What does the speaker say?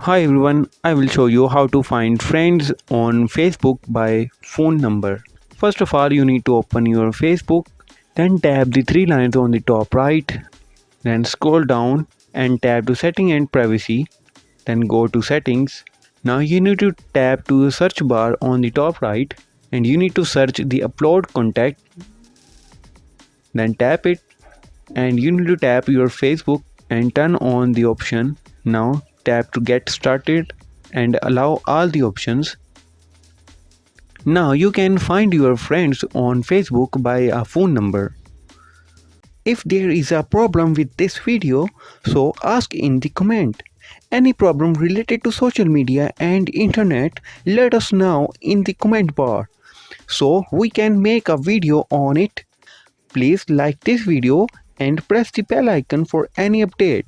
Hi everyone, I will show you how to find friends on Facebook by phone number. First of all, you need to open your Facebook, then tap the three lines on the top right, then scroll down and tap to setting and privacy, then go to settings. Now you need to tap to the search bar on the top right and you need to search the upload contact, then tap it and you need to tap your Facebook and turn on the option. Now tap to get started and allow all the options. Now you can find your friends on Facebook by a phone number. If there is a problem with this video, so ask in the comment. Any problem related to social media and internet, let us know in the comment bar so we can make a video on it. Please like this video and press the bell icon for any update.